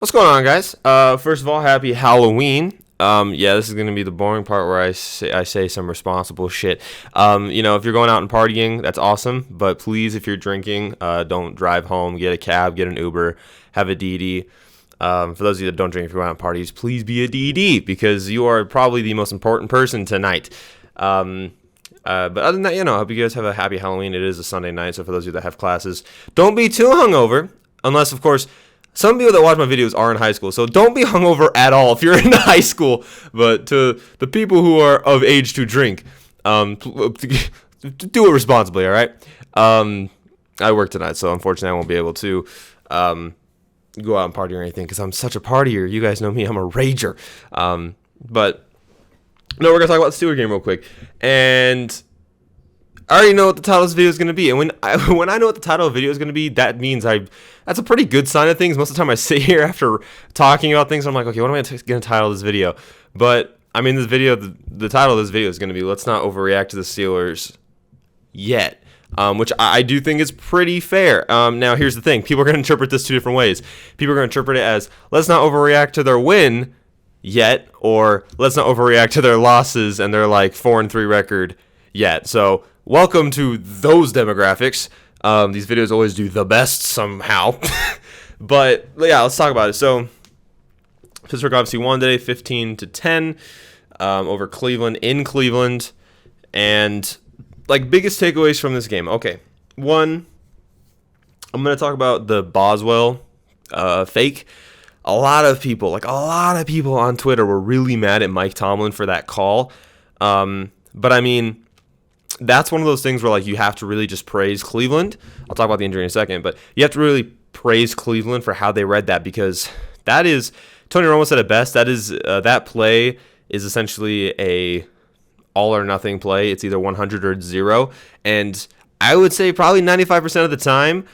What's going on, guys? First of all, happy Halloween. Yeah, this is gonna be the boring part where I say some responsible shit. If you're going out and partying, that's awesome. But please, if you're drinking, don't drive home. Get a cab, get an Uber, have a DD. For those of you that don't drink, if you're going out on parties, please be a DD because you are probably the most important person tonight. But other than that, I hope you guys have a happy Halloween. It is a Sunday night, so for those of you that have classes, don't be too hungover, unless, of course, some people that watch my videos are in high school, so don't be hungover at all if you're in high school. But to the people who are of age to drink, do it responsibly, all right? I work tonight, so unfortunately I won't be able to go out and party or anything because I'm such a partier. You guys know me, I'm a rager. But no, we're going to talk about the Steelers game real quick. And I already know what the title of this video is going to be. And when I know what the title of the video is going to be, that means that's a pretty good sign of things. Most of the time I sit here after talking about things, I'm like, okay, what am I going to title this video? But, I mean, this video, the title of this video is going to be, let's not overreact to the Steelers yet. Which I do think is pretty fair. Now, here's the thing. People are going to interpret this two different ways. People are going to interpret it as, let's not overreact to their win yet, or let's not overreact to their losses and their, 4-3 record yet. So, welcome to those demographics. These videos always do the best somehow. But, yeah, let's talk about it. So, Pittsburgh obviously won today, 15-10, over Cleveland, in Cleveland. And, biggest takeaways from this game. Okay, one, I'm going to talk about the Boswell fake. A lot of people on Twitter were really mad at Mike Tomlin for that call. But, I mean, that's one of those things where, you have to really just praise Cleveland. I'll talk about the injury in a second, but you have to really praise Cleveland for how they read that, because that is, Tony Romo said it best, that is, that play is essentially a all or nothing play. It's either 100 or 0, and I would say probably 95% of the time,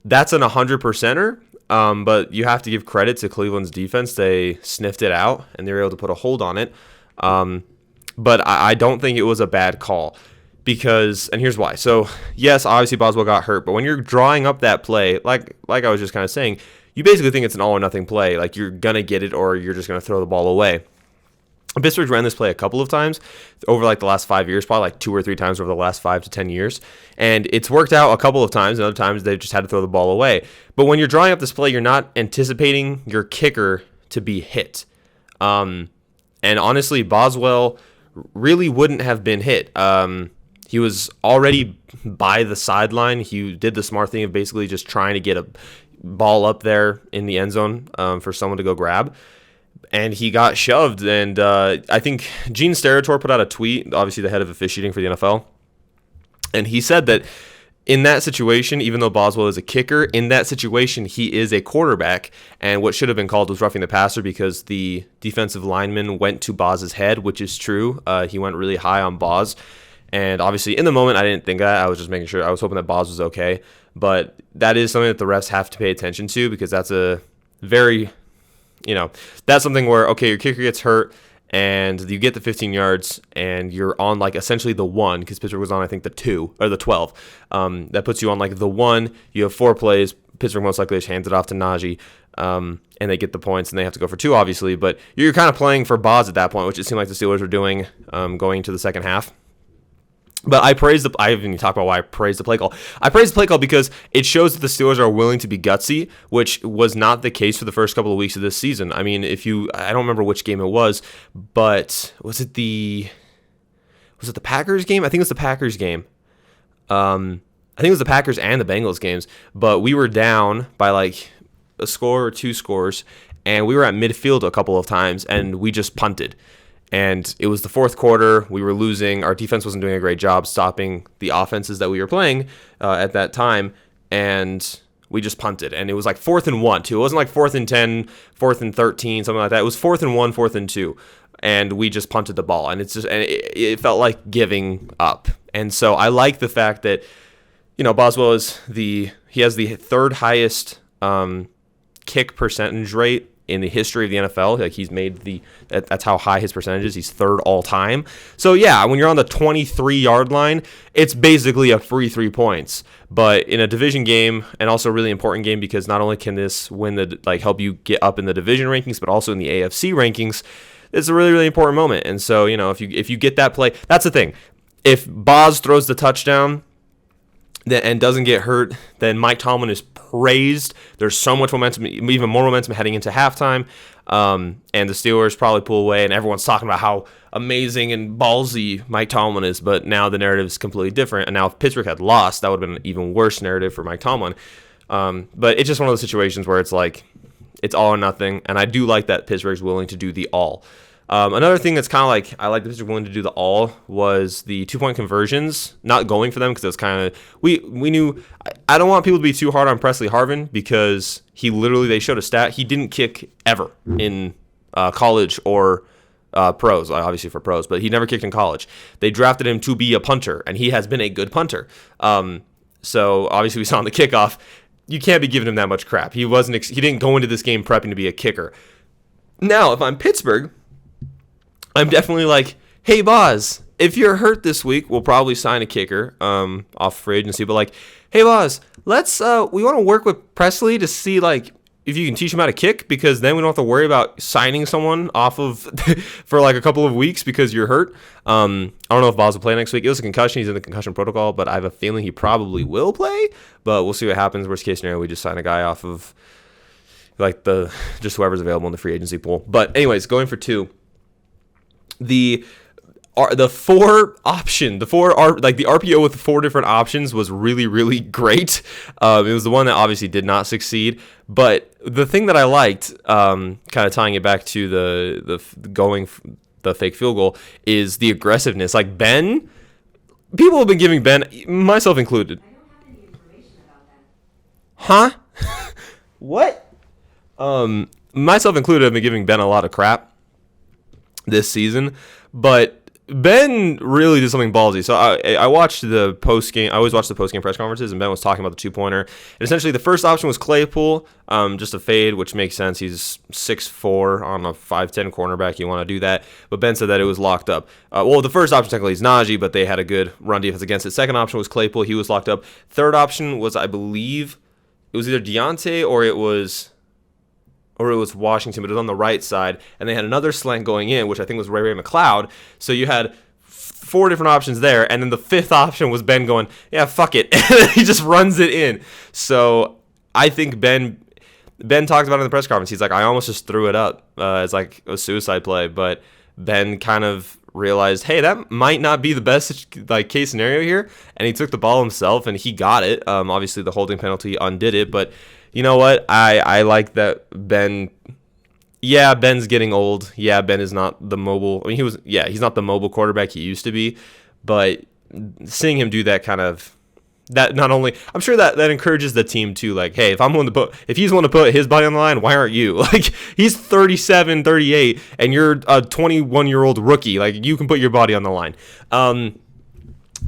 that's an 100%er, but you have to give credit to Cleveland's defense. They sniffed it out, and they were able to put a hold on it, but I don't think it was a bad call. Because, and here's why. So, yes, obviously Boswell got hurt, but when you're drawing up that play, like I was just kind of saying, you basically think it's an all or nothing play. You're going to get it or you're just going to throw the ball away. Pittsburgh ran this play a couple of times over the last 5 years, probably 2 or 3 times over the last 5 to 10 years. And it's worked out a couple of times, and other times they've just had to throw the ball away. But when you're drawing up this play, you're not anticipating your kicker to be hit. And honestly, Boswell really wouldn't have been hit. He was already by the sideline. He did the smart thing of basically just trying to get a ball up there in the end zone for someone to go grab. And he got shoved. And I think Gene Steratore put out a tweet, obviously the head of officiating for the NFL. And he said that in that situation, even though Boswell is a kicker, in that situation, he is a quarterback. And what should have been called was roughing the passer because the defensive lineman went to Boz's head, which is true. He went really high on Boz. And obviously, in the moment, I didn't think that. I was just making sure. I was hoping that Boz was okay. But that is something that the refs have to pay attention to, because that's a very, that's something where, okay, your kicker gets hurt and you get the 15 yards and you're on essentially the 1, because Pittsburgh was on, I think, the 2 or the 12. That puts you on the 1. You have 4 plays. Pittsburgh most likely just hands it off to Najee. And they get the points, and they have to go for 2, obviously. But you're kind of playing for Boz at that point, which it seemed like the Steelers were doing going into the second half. But I haven't even talked about why I praised the play call. I praised the play call because it shows that the Steelers are willing to be gutsy, which was not the case for the first couple of weeks of this season. I mean, I don't remember which game it was, but was it the Packers game? I think it was the Packers game. I think it was the Packers and the Bengals games, but we were down by a score or 2 scores, and we were at midfield a couple of times, and we just punted. And it was the fourth quarter. We were losing. Our defense wasn't doing a great job stopping the offenses that we were playing at that time. And we just punted. And it was 4th and 1, too. It wasn't 4th and 10, 4th and 13, something like that. It was 4th and 1, 4th and 2. And we just punted the ball. And it felt like giving up. And so I like the fact that, Boswell he has the 3rd highest kick percentage rate in the history of the NFL. Like he's made that's how high his percentage is. He's third all time. So yeah, when you're on the 23-yard line, it's basically a free 3 points. But in a division game, and also a really important game because not only can this help you get up in the division rankings, but also in the AFC rankings, it's a really, really important moment. And so, if you get that play, that's the thing. If Boz throws the touchdown and doesn't get hurt, then Mike Tomlin is praised. There's so much momentum, even more momentum heading into halftime. And the Steelers probably pull away, and everyone's talking about how amazing and ballsy Mike Tomlin is. But now the narrative is completely different. And now if Pittsburgh had lost, that would have been an even worse narrative for Mike Tomlin. But it's just one of those situations where it's like it's all or nothing. And I do like that Pittsburgh's willing to do the all. Another thing that's kind of like I like the Pittsburgh willing to do the all was the 2-point conversions, not going for them because it was kind of we knew I don't want people to be too hard on Presley Harvin because they showed a stat he didn't kick ever in college or pros, obviously for pros, but he never kicked in college. They drafted him to be a punter, and he has been a good punter. So obviously we saw on the kickoff, you can't be giving him that much crap. He didn't go into this game prepping to be a kicker. Now, if I'm Pittsburgh, I'm definitely like, hey, Boz, if you're hurt this week, we'll probably sign a kicker off free agency. But like, hey, Boz, we want to work with Presley to see like if you can teach him how to kick, because then we don't have to worry about signing someone off of for like a couple of weeks because you're hurt. I don't know if Boz will play next week. It was a concussion. He's in the concussion protocol, but I have a feeling he probably will play. But we'll see what happens. Worst case scenario, we just sign a guy off of like just whoever's available in the free agency pool. But anyways, going for 2. The 4 option, the RPO with 4 different options was really, really great. It was the one that obviously did not succeed. But the thing that I liked, kind of tying it back to the fake field goal, is the aggressiveness. Like Ben, people have been giving Ben, myself included. I don't have any information about that. Huh? What? Myself included, have been giving Ben a lot of crap this season, but Ben really did something ballsy. So I watched the post game. I always watch the post game press conferences, and Ben was talking about the 2-pointer. And essentially, the first option was Claypool, just a fade, which makes sense. He's 6'4" on a 5'10" cornerback. You want to do that, but Ben said that it was locked up. The first option technically is Najee, but they had a good run defense against it. Second option was Claypool. He was locked up. Third option was, I believe, it was either Deontay or it was Washington, but it was on the right side, and they had another slant going in, which I think was Ray McLeod. So you had 4 different options there, and then the 5th option was Ben going, yeah, fuck it. And he just runs it in. So I think Ben talked about it in the press conference. He's like, I almost just threw it up as like a suicide play, but Ben kind of realized, hey, that might not be the best like case scenario here, and he took the ball himself, and he got it. Obviously, the holding penalty undid it, but you know what? I like that Ben. Yeah, Ben's getting old. Yeah, Ben is not the mobile. I mean, he's not the mobile quarterback he used to be. But seeing him do that that not only, I'm sure that encourages the team too. Like, hey, if he's willing to put his body on the line, why aren't you? Like, he's 37, 38, and you're a 21-year-old rookie. Like, you can put your body on the line.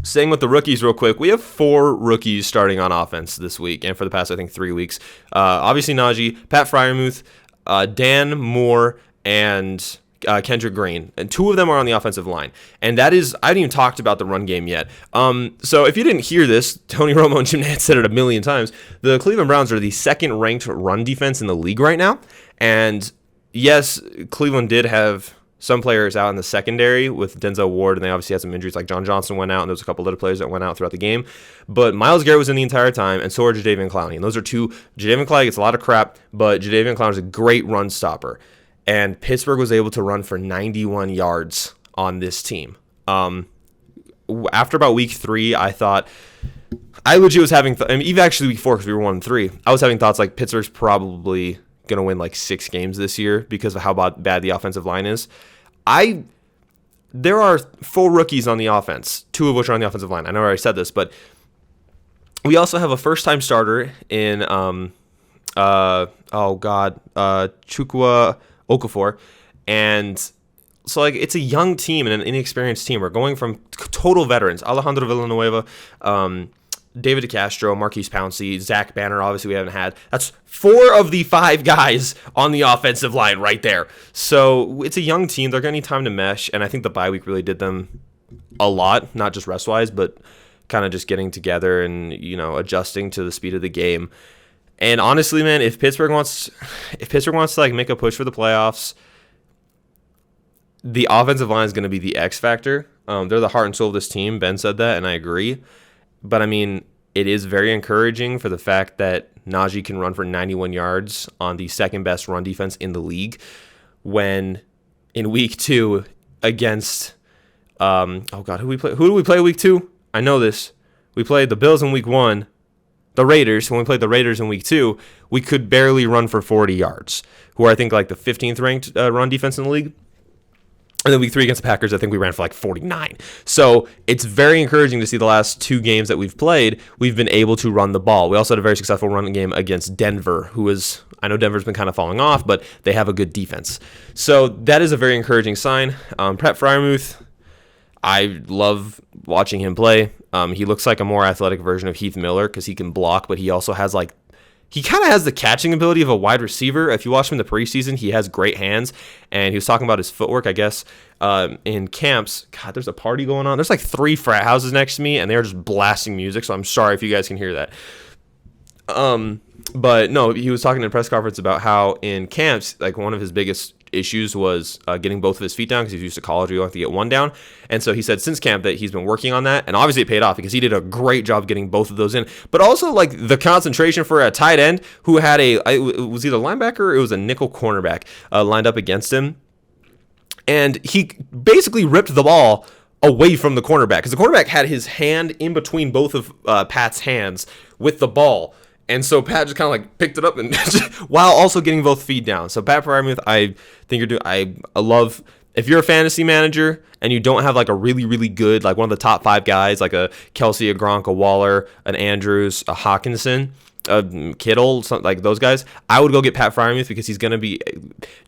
Staying with the rookies real quick, we have 4 rookies starting on offense this week and for the past, I think, 3 weeks. Obviously Najee, Pat Freiermuth, Dan Moore, and Kendrick Green. And 2 of them are on the offensive line. And that is, I haven't even talked about the run game yet. So if you didn't hear this, Tony Romo and Jim Nantz said it a million times. The Cleveland Browns are the 2nd-ranked run defense in the league right now. And yes, Cleveland did have some players out in the secondary with Denzel Ward, and they obviously had some injuries, like John Johnson went out, and there was a couple other players that went out throughout the game. But Myles Garrett was in the entire time, and so are Jadeveon Clowney. And those are 2. Jadeveon Clowney gets a lot of crap, but Jadeveon Clowney is a great run stopper. And Pittsburgh was able to run for 91 yards on this team. After about week 3, I thought, I legit was having, even actually week 4, because we were 1-3, I was having thoughts like Pittsburgh's probably going to win like 6 games this year because of how bad the offensive line is. There are 4 rookies on the offense, 2 of which are on the offensive line. I know I already said this, but we also have a first-time starter in Chukwu Okafor, and so like it's a young team and an inexperienced team. We're going from total veterans: Alejandro Villanueva, David DeCastro, Marquise Pouncey, Zach Banner, obviously we haven't had. That's 4 of the 5 guys on the offensive line right there. So it's a young team. They're going to need time to mesh, and I think the bye week really did them a lot, not just rest-wise, but kind of just getting together and, adjusting to the speed of the game. And honestly, man, if Pittsburgh wants to like make a push for the playoffs, the offensive line is going to be the X factor. They're the heart and soul of this team. Ben said that, and I agree. But, I mean, it is very encouraging for the fact that Najee can run for 91 yards on the second-best run defense in the league when in Week 2 against who do we play Week 2? I know this. We played the Bills in Week 1, the Raiders. When we played the Raiders in Week 2, we could barely run for 40 yards, who are, I think, like the 15th ranked run defense in the league. And then Week 3 against the Packers, I think we ran for like 49. So it's very encouraging to see the last 2 games that we've played, we've been able to run the ball. We also had a very successful running game against Denver, I know Denver's been kind of falling off, but they have a good defense. So that is a very encouraging sign. Pat Freiermuth, I love watching him play. He looks like a more athletic version of Heath Miller because he can block, but he also has he kind of has the catching ability of a wide receiver. If you watch him in the preseason, he has great hands, and he was talking about his footwork, I guess, in camps. God, there's a party going on. There's like 3 frat houses next to me, and they're just blasting music, so I'm sorry if you guys can hear that. But no, he was talking in a press conference about how in camps, like one of his biggest issues was getting both of his feet down because he's used to college where you have to get one down. And so he said since camp that he's been working on that, and obviously it paid off because he did a great job getting both of those in. But also like the concentration for a tight end who had it was either linebacker or it was a nickel cornerback lined up against him, and he basically ripped the ball away from the cornerback because the cornerback had his hand in between both of Pat's hands with the ball. And so Pat just kind of like picked it up and while also getting both feet down. So Pat Freiermuth, I think you're doing. I love if you're a fantasy manager and you don't have like a really really good like one of the top 5 guys like a Kelsey, a Gronk, a Waller, an Andrews, a Hawkinson, a Kittle, something like those guys. I would go get Pat Freiermuth because he's gonna be.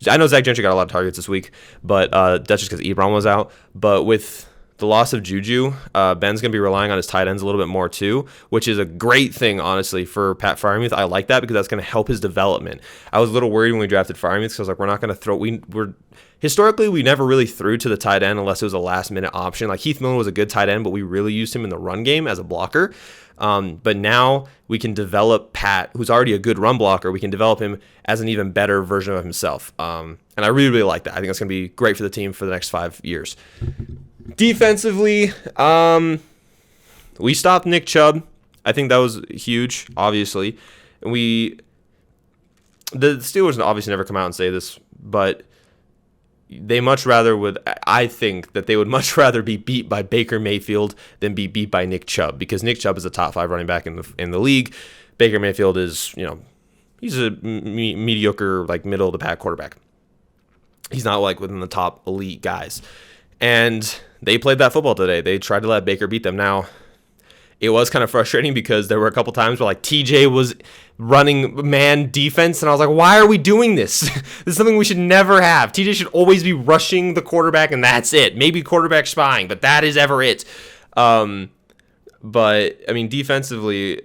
I know Zach Gentry got a lot of targets this week, but that's just because Ebron was out. But with the loss of Juju, Ben's going to be relying on his tight ends a little bit more too, which is a great thing, honestly, for Pat Freiermuth. I like that because that's going to help his development. I was a little worried when we drafted Freiermuth because I was like, we're not going to throw. Historically, we never really threw to the tight end unless it was a last-minute option. Like Heath Miller was a good tight end, but we really used him in the run game as a blocker. But now we can develop Pat, who's already a good run blocker. We can develop him as an even better version of himself. And I really, really like that. I think that's going to be great for the team for the next 5 years. Defensively, we stopped Nick Chubb. I think that was huge, obviously. The Steelers obviously never come out and say this, but I think that they would much rather be beat by Baker Mayfield than be beat by Nick Chubb because Nick Chubb is a top 5 running back in the league. Baker Mayfield is, he's a mediocre, like middle of the pack quarterback. He's not like within the top elite guys. And they played that football today. They tried to let Baker beat them. Now, it was kind of frustrating because there were a couple times where like TJ was running man defense, and I was like, why are we doing this? This is something we should never have. TJ should always be rushing the quarterback, and that's it. Maybe quarterback spying, but that is ever it. But, I mean, defensively,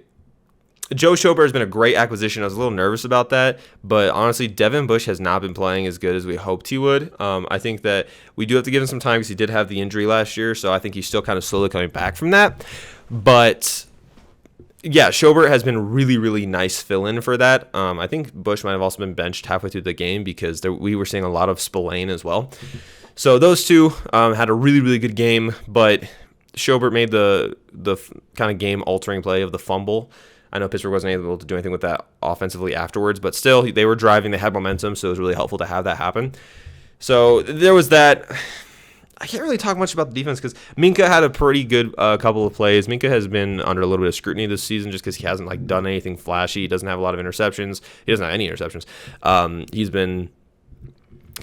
Joe Schobert has been a great acquisition. I was a little nervous about that, but honestly, Devin Bush has not been playing as good as we hoped he would. I think that we do have to give him some time because he did have the injury last year, so I think he's still kind of slowly coming back from that. But yeah, Schobert has been really, really nice fill-in for that. I think Bush might have also been benched halfway through the game because we were seeing a lot of Spillane as well. So those two had a really, really good game, but Schobert made the kind of game-altering play of the fumble. I know Pittsburgh wasn't able to do anything with that offensively afterwards, but still, they were driving, they had momentum, so it was really helpful to have that happen. So there was that. I can't really talk much about the defense because Minka had a pretty good couple of plays. Minka has been under a little bit of scrutiny this season just because he hasn't like done anything flashy. He doesn't have a lot of interceptions. He doesn't have any interceptions. He's been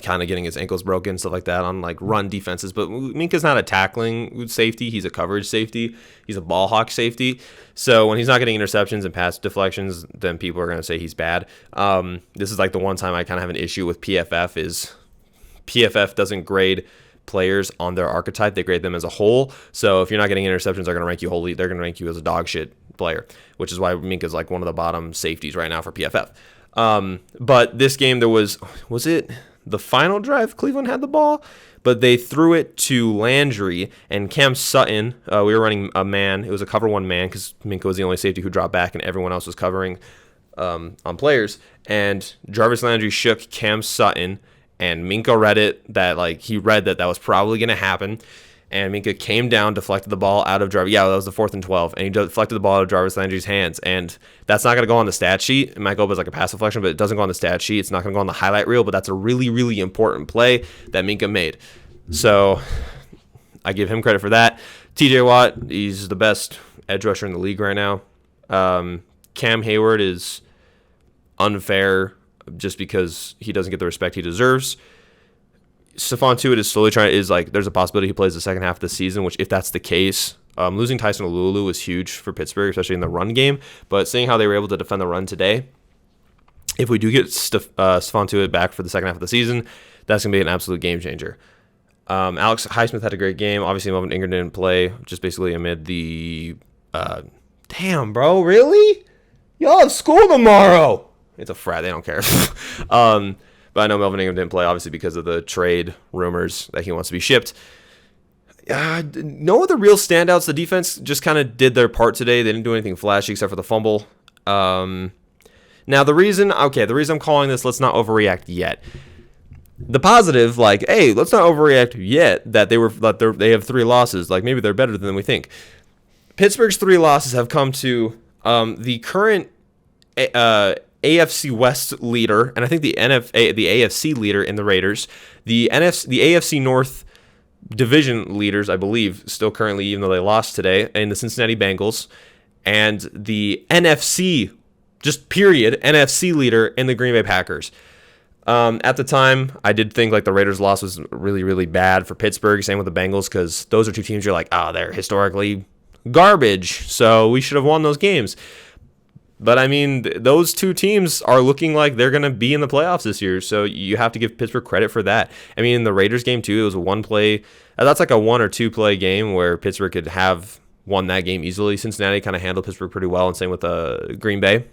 kind of getting his ankles broken, stuff like that on like run defenses. But Minka's not a tackling safety. He's a coverage safety. He's a ball hawk safety. So when he's not getting interceptions and pass deflections, then people are going to say he's bad. This is like the one time I kind of have an issue with PFF is PFF doesn't grade players on their archetype. They grade them as a whole. So if you're not getting interceptions, they're going to rank you wholly. They're going to rank you as a dog shit player, which is why Minka's like one of the bottom safeties right now for PFF. But this game, was it the final drive? Cleveland had the ball, but they threw it to Landry and Cam Sutton. We were running a man. It was a cover one man because Minka was the only safety who dropped back and everyone else was covering on players. And Jarvis Landry shook Cam Sutton, and Minka read it that was probably going to happen. And Minka came down, deflected the ball out of Jarvis. Yeah, that was the 4th and 12. And he deflected the ball out of Jarvis Landry's hands. And that's not going to go on the stat sheet. It might go up as like a pass deflection, but it doesn't go on the stat sheet. It's not going to go on the highlight reel, but that's a really, really important play that Minka made. So I give him credit for that. TJ Watt, he's the best edge rusher in the league right now. Cam Hayward is unfair just because he doesn't get the respect he deserves. Stephon Tuitt is slowly there's a possibility he plays the second half of the season, which if that's the case, losing Tyson Alulu was huge for Pittsburgh, especially in the run game. But seeing how they were able to defend the run today, if we do get Stephon Tuitt back for the second half of the season, that's going to be an absolute game changer. Alex Highsmith had a great game. Obviously, Melvin Ingram didn't play, just basically amid the... damn, bro, really? Y'all have school tomorrow. It's a frat. They don't care. But I know Melvin Ingram didn't play, obviously, because of the trade rumors that he wants to be shipped. No other real standouts. The defense just kind of did their part today. They didn't do anything flashy except for the fumble. Now, the reason I'm calling this let's not overreact yet. The positive, hey, let's not overreact yet that they have 3 losses. Maybe they're better than we think. Pittsburgh's 3 losses have come to the current AFC West leader, and I think the AFC leader in the Raiders, the AFC North division leaders, I believe, still currently, even though they lost today, in the Cincinnati Bengals, and the NFC, just period, NFC leader in the Green Bay Packers. At the time, I did think the Raiders' loss was really, really bad for Pittsburgh. Same with the Bengals, because those are 2 teams you're they're historically garbage, so we should have won those games. But, I mean, those 2 teams are looking like they're going to be in the playoffs this year, so you have to give Pittsburgh credit for that. I mean, in the Raiders game, too, it was a 1-play. That's a 1 or 2-play game where Pittsburgh could have won that game easily. Cincinnati kind of handled Pittsburgh pretty well, and same with Green Bay.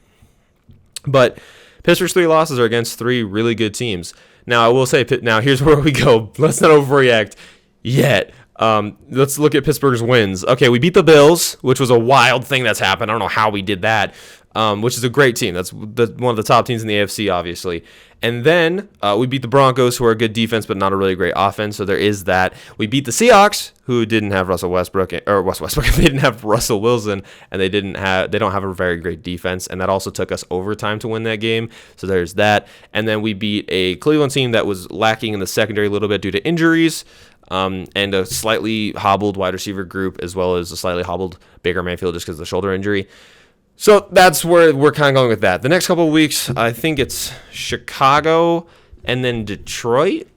But Pittsburgh's 3 losses are against 3 really good teams. Now, I will say, now here's where we go. Let's not overreact yet. Let's look at Pittsburgh's wins. Okay, we beat the Bills, which was a wild thing that's happened. I don't know how we did that. Which is a great team. That's one of the top teams in the AFC, obviously. And then we beat the Broncos, who are a good defense, but not a really great offense. So there is that. We beat the Seahawks, who didn't have Russell Westbrook. They didn't have Russell Wilson, and they don't have a very great defense. And that also took us overtime to win that game. So there's that. And then we beat a Cleveland team that was lacking in the secondary a little bit due to injuries. And a slightly hobbled wide receiver group, as well as a slightly hobbled Baker Mayfield just because of the shoulder injury. So that's where we're kind of going with that. The next couple of weeks, I think it's Chicago and then Detroit.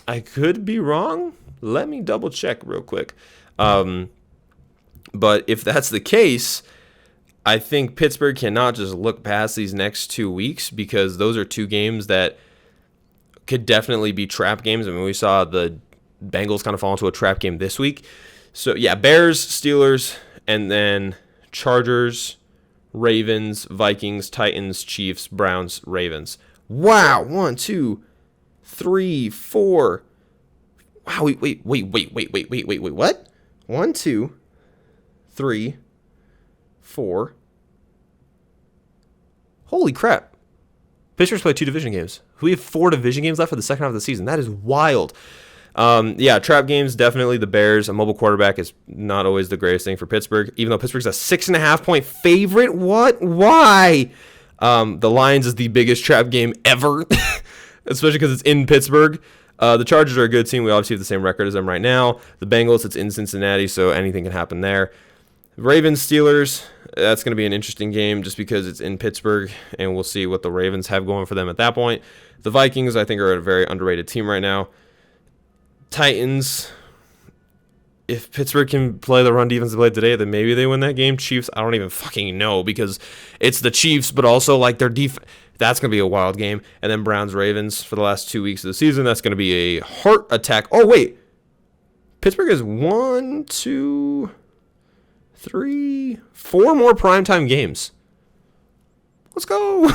I could be wrong. Let me double check real quick. But if that's the case, I think Pittsburgh cannot just look past these next 2 weeks, because those are 2 games that could definitely be trap games. I mean, we saw the Bengals kind of fall into a trap game this week. So, yeah, Bears, Steelers, and then Chargers, Ravens, Vikings, Titans, Chiefs, Browns, Ravens. Wow. 1, 2, 3, 4. Wow. Wait. What? 1, 2, 3, 4. Holy crap. Pittsburgh's played 2 division games. We have 4 division games left for the second half of the season. That is wild. Yeah, trap games, definitely the Bears. A mobile quarterback is not always the greatest thing for Pittsburgh, even though Pittsburgh's a 6.5-point favorite. What? Why? The Lions is the biggest trap game ever, especially because it's in Pittsburgh. The Chargers are a good team. We obviously have the same record as them right now. The Bengals, it's in Cincinnati, so anything can happen there. Ravens, Steelers, that's going to be an interesting game just because it's in Pittsburgh, and we'll see what the Ravens have going for them at that point. The Vikings, I think, are a very underrated team right now. Titans, if Pittsburgh can play the run defense they played today, then maybe they win that game. Chiefs, I don't even fucking know, because it's the Chiefs, but also their defense. That's going to be a wild game. And then Browns, Ravens for the last 2 weeks of the season. That's going to be a heart attack. Oh, wait. Pittsburgh is 1, 2, 4 more primetime games. Let's go.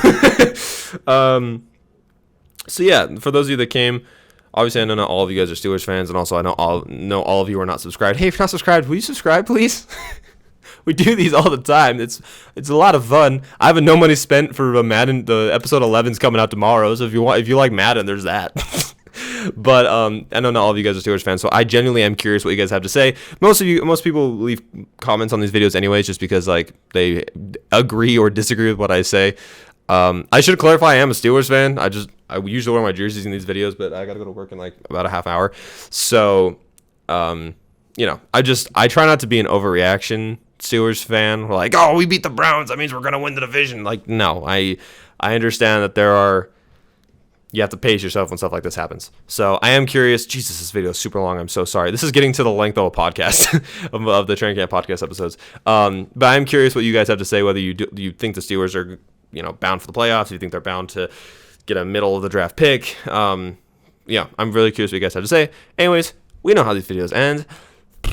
So yeah, for those of you that came, obviously I know not all of you guys are Steelers fans, and also I know all of you are not subscribed. Hey, if you're not subscribed, will you subscribe, please? We do these all the time. It's a lot of fun. I have a no money spent for Madden. The episode 11's coming out tomorrow, so if you like Madden, there's that. But I know not all of you guys are Steelers fans, so I genuinely am curious what you guys have to say. Most people leave comments on these videos anyways, just because like they agree or disagree with what I say. I should clarify I am a Steelers fan. I usually wear my jerseys in these videos, but I gotta go to work in like about a half hour. So I try not to be an overreaction Steelers fan. We're like, oh, we beat the Browns, that means we're gonna win the division. Like, no, I understand that you have to pace yourself when stuff like this happens. So I am curious. Jesus, this video is super long. I'm so sorry. This is getting to the length of a podcast of the Training Camp podcast episodes. But I'm curious what you guys have to say. Whether you think the Steelers are bound for the playoffs. Do you think they're bound to get a middle of the draft pick? I'm really curious what you guys have to say. Anyways, we know how these videos end.